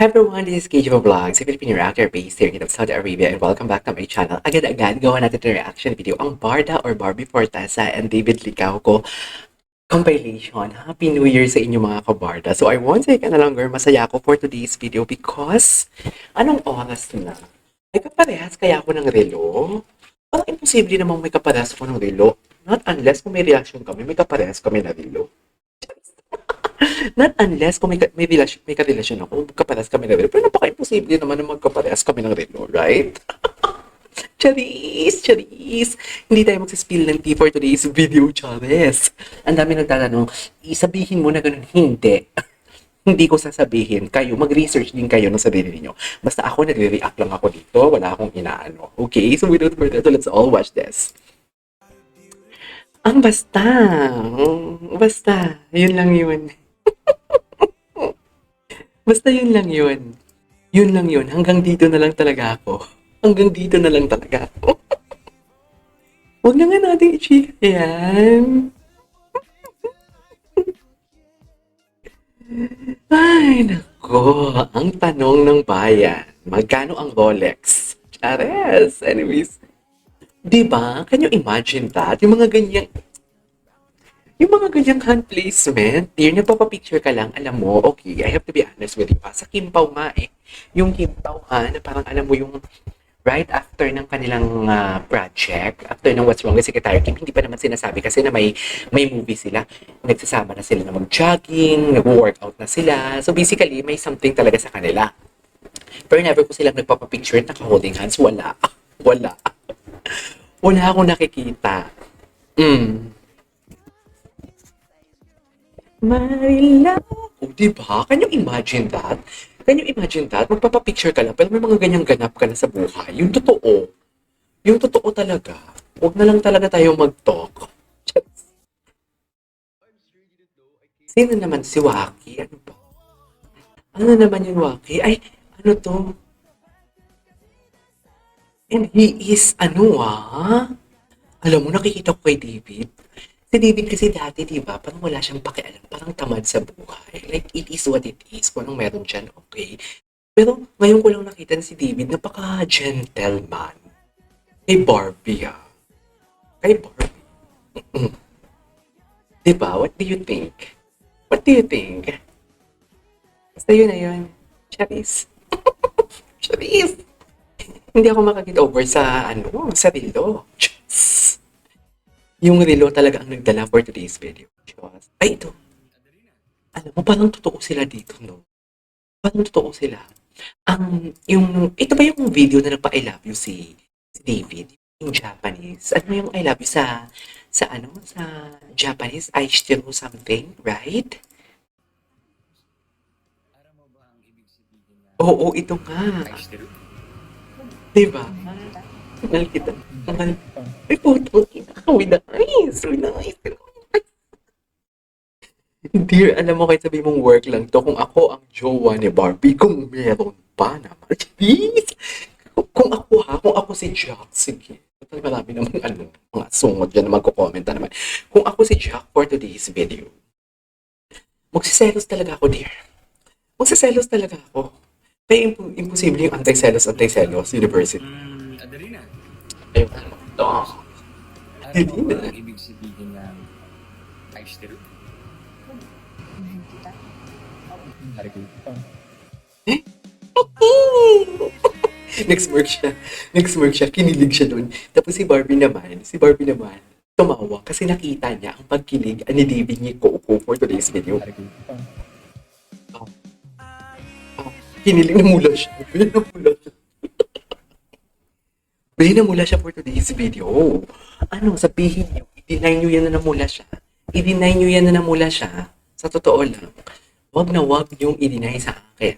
Hi everyone, this is Kejo Vlogs, a Filipino reactor based here in Saudi Arabia, and welcome back to my channel. Agad-agad, gawa natin ng reaction video ang Barda or Barbie Fortesa and David Licauco compilation. Happy New Year sa inyo mga kabarda. So I won't take any longer, masaya ako for today's video because anong oras na? May kaparehas kaya ako ng relo? Parang imposible namang may kaparehas ako ng relo. Not unless kung may reaction kami, may kaparehas kami na relo. Not unless kung may karelasyon ako, magkaparehas kami ng relo. Pero napaka-imposible naman na magkaparehas kami ng relo, right? Charis! Charis! Hindi tayo magsaspill ng tea for today's video, Charis. Ang dami nagtatanong, isabihin mo na ganun, hindi. Hindi ko sasabihin. Kayo, mag-research din kayo ng sarili niyo. Basta ako, nagre-react lang ako dito. Wala akong inaano. Okay? So without further ado, let's all watch this. Ang basta. Basta. Yun lang yun. Basta yun lang yun. Yun lang yun. Hanggang dito na lang talaga ako. Hanggang dito na lang talaga ako. Huwag na nga natin i-chika yan. Ay, nako. Ang tanong ng bayan. Magkano ang Rolex? Chares. Anyways. Diba? Can you imagine that? Yung mga ganyang hand placement, dear, nagpapapicture ka lang, alam mo, okay, I have to be honest with you. Sa Kimpaw nga eh. Yung Kimpaw na parang alam mo yung right after ng kanilang project, after ng What's Wrong with Secretary Kim, hindi pa naman sinasabi kasi na may movie sila. Nagsasama na sila na mag-jogging, nag-workout na sila. So basically, may something talaga sa kanila. Pero never ko silang nagpapapicture at naka-holding hands. Wala. Wala. Wala akong nakikita. Marila. Oh, diba? Can you imagine that? Can you imagine that? Magpapapicture ka lang, pero may mga ganyang ganap ka na sa buhay. Yung totoo. Yung totoo talaga. Huwag na lang talaga tayo mag-talk. Sino naman si Waki? Ano ba? Ano naman yung Waki? Ay, ano to? And he is, alam mo, nakikita ko kay David. Si David kasi dati, di ba, parang wala siyang pakialam, parang tamad sa buhay. Like, it is what it is. Kung anong meron dyan, okay. Pero ngayon ko lang nakita na si David, napaka-gentleman. Kay Barbie, Kay Barbie. Di ba? What do you think? What do you think? Basta yun na yun. Charis. Charis. Hindi ako makakita over sa, sa relo. Yung relo talaga ang nagdala for today's video. Ay, ito. Alam mo, parang totoo sila dito, no? Parang totoo sila. Ito ba yung video na nagpa-I love you si David? Yung Japanese. Ano yung I love you sa Japanese? Aishiteru something, right? Oo, ito nga. Diba? Mahal kita. Mahal. Ay, putang ina ka. With the eyes. With the eyes. Dear, alam mo, kahit sabi mong work lang to, kung ako ang jowa ni Barbie, kung meron pa naman. Please! Kung ako si Jack, sige. Marami naman, mga sungod dyan na magko-comment na naman. Kung ako si Jack for today's video, magsiselos talaga ako, dear. Magsiselos talaga ako. Kaya imposible yung anti-selos university. Adelina. Ayun, ito. Alam mo ba ang ibig sabihin ng Aishiteru? Nag-smirk siya, kinilig siya dun. Tapos si Barbie naman, tumawa kasi nakita niya ang pagkilig ni David ni Coco for today's video. Kinilig na mula siya. Namula siya for today's video. Sabihin niyo, i-deny niyo yan na namula siya. I-deny niyo yan na namula siya. Sa totoo lang, wag na wag yung i-deny sa akin.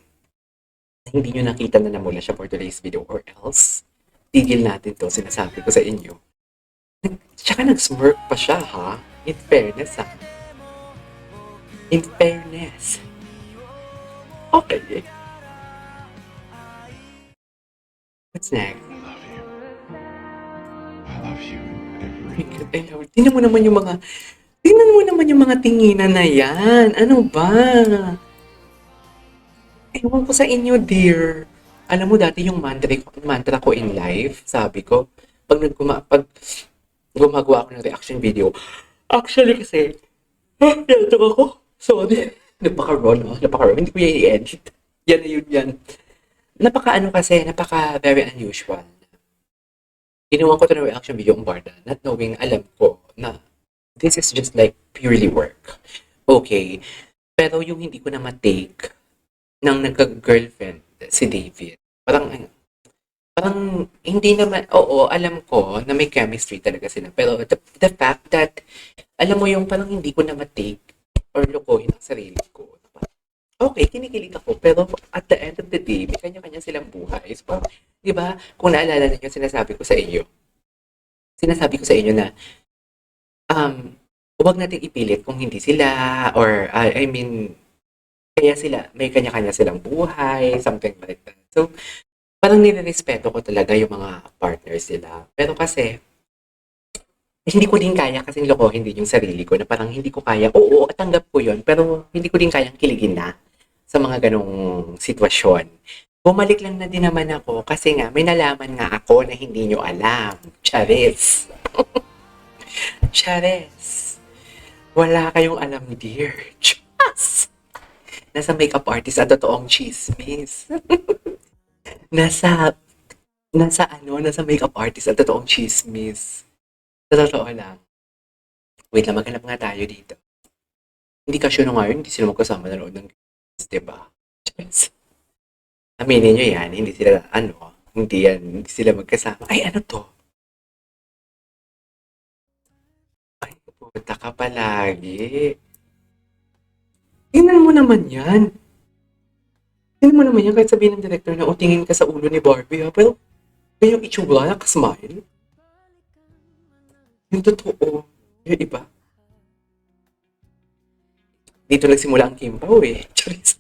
Hindi niyo nakita na namula siya for today's video or else, tigil natin to, sinasabi ko sa inyo. Tsaka nag-smirk pa siya, ha? In fairness, ha? In fairness. Okay. What's next? I love you every Tingnan mo naman yung mga tinginan na yan. Ano ba? Ewan ko sa inyo, dear. Alam mo, dati yung mantra ko in life, sabi ko, pag gumagawa ako ng reaction video, actually kasi, yantok ako. Sorry. Napaka-raw, no? Napaka-raw. Hindi ko yan i-edit. Yan na yun yan. Napaka very unusual. Ginawa ko ito ng reaction video ang Barda, not knowing, alam ko na this is just like purely work. Okay. Pero yung hindi ko na matake ng nagka-girlfriend si David, parang hindi naman, oo, alam ko na may chemistry talaga sila. Pero the fact that, alam mo yung parang hindi ko na matake or lokohin ang sarili ko. Okay, kinikilig ako. Pero at the end of the day, may kanya-kanya silang buhay. So, parang, di ba, kung naalala ninyo, sinasabi ko sa inyo na, huwag natin ipilit kung hindi sila, or, I mean, kaya sila, may kanya-kanya silang buhay, something like that. So, parang nire-respeto ko talaga yung mga partners nila. Pero kasi, hindi ko din kaya kasing lokohin din yung sarili ko na parang hindi ko kaya, oo, tanggap ko yun, pero hindi ko din kayang kiligin na sa mga ganong sitwasyon. Bumalik lang na din naman ako kasi nga may nalaman nga ako na hindi nyo alam. Charis. Charis. Wala kayong alam, dear. Chas! Nasa makeup artist at totoong chismis. nasa, nasa makeup artist at totoong chismis. Sa totoo lang. Wait lang, maghanap nga tayo dito. Hindi ka sure nga yun, hindi sila magkasama na noon ng games, diba? Charis. Aminin nyo yan, hindi sila magkasama. Ay, ano to? Ay, puta ka palagi. Tingnan mo naman yan. Tingnan mo naman yan kahit sabihin ng director na tingin ka sa ulo ni Barbie ha. Pero yung itsura, nakasmile. Yung totoo. Yung iba. Dito nagsimula ang Kim Pao eh. Charis.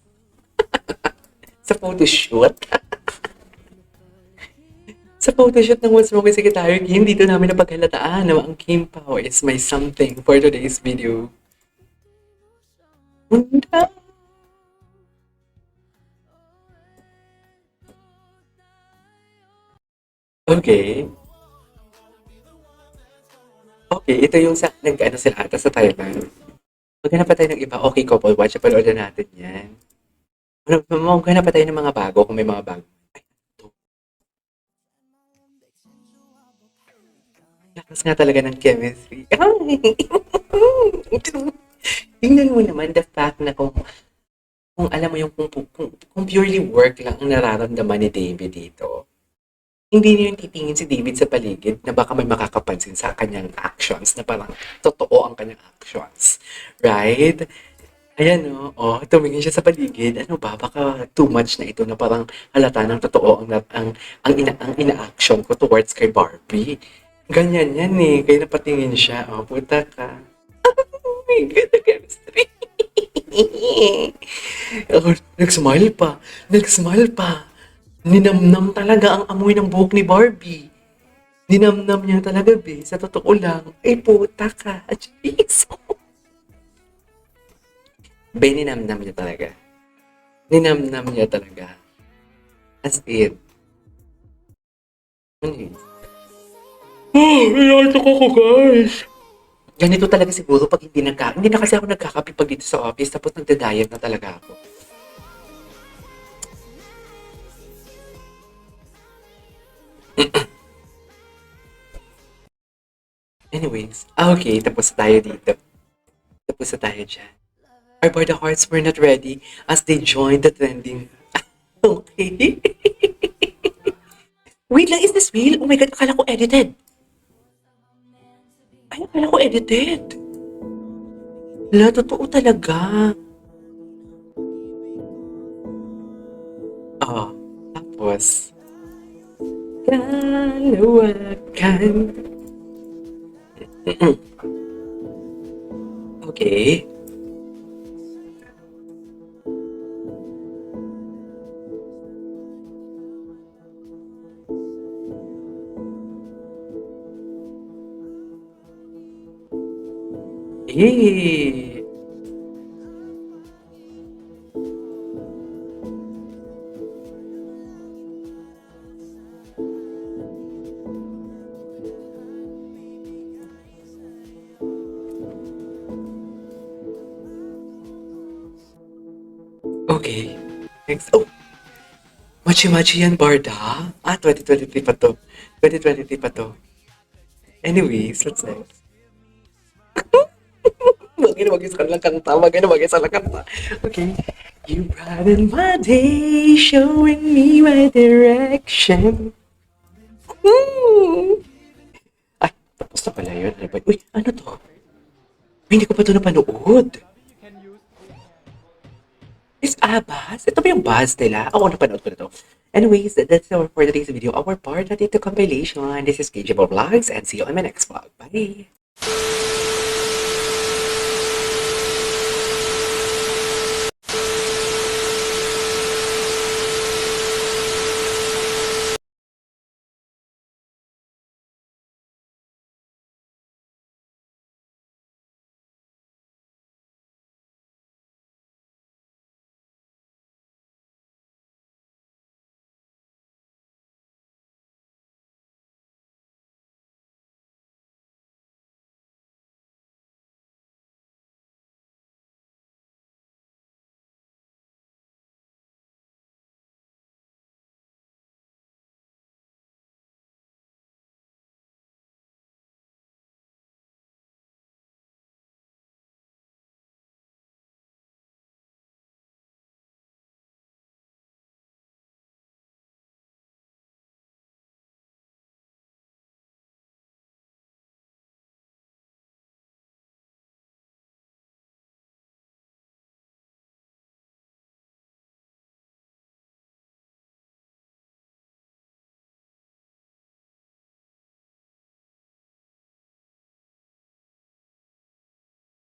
Sa photoshoot. Sa photoshoot ng What's Wrong with Secretary Kim, dito namin napaghalataan na ang Kim Pao is my something for today's video. Munda. Okay. Okay, ito yung nag-ano sila ata sa Thailand. Maghanap pa tayo ng iba. Okay, couple watch. Panoorin natin yan. Maghanap pa tayo ng mga bago kung may mga bago. Ay, ito. Lakas nga talaga ng chemistry. Ay! Tingnan mo naman the fact na kung alam mo yung kung purely work lang ang nararamdaman ni David dito, hindi niyo yung titingin si David sa paligid na baka may makakapansin sa kanyang actions na parang totoo ang kanyang actions. Right? Ayan tumingin siya sa paligid. Ano ba? Baka too much na ito na parang halata ng totoo ang ina-action ko towards kay Barbie. Ganyan yan eh. Kaya napatingin siya. Oh, puta ka. Oh my God, the chemistry. Oh, nag-smile pa. Nag-smile pa. Ninamnam talaga ang amoy ng buhok ni Barbie. Ninamnam niya talaga, be. Sa totoo lang. Ay, puta ka. Jeez. Be, ninamnam niya talaga. Ninamnam niya talaga. As in. Ano yun? Inaantok ako, guys. Ganito talaga siguro pag hindi na kasi ako nagkakape pag dito sa office tapos nagda-diet na talaga ako. Anyways, okay, tapos tayo dito. Tapos na tayo dyan. Our Barda Hearts were not ready as they joined the trending. Okay. Wait lang, is this real? Oh my God, akala ko edited. Ay, akala ko edited. Wala, totoo talaga. Oh, tapos, kalawakan. Okay. Eh. Okay. Next. Oh, Machi-machi yan, Barda. 2023 pa to. 2023 pa to. Anyways, let's next. Mag-isa ka lang kanta. Mag-isa lang kanta. Okay. You brighten my day, showing me my direction. Woo! Ay, tapos na pala yun. Uy, ano to? Uy, hindi ko pa ito napanood. Is Abbas? Ito ba yung Buzz nila? Ako, napanood ko na to. Anyways, that's all for today's video. Our part na dito compilation. This is KJ Vlogs and see you on my next vlog. Bye!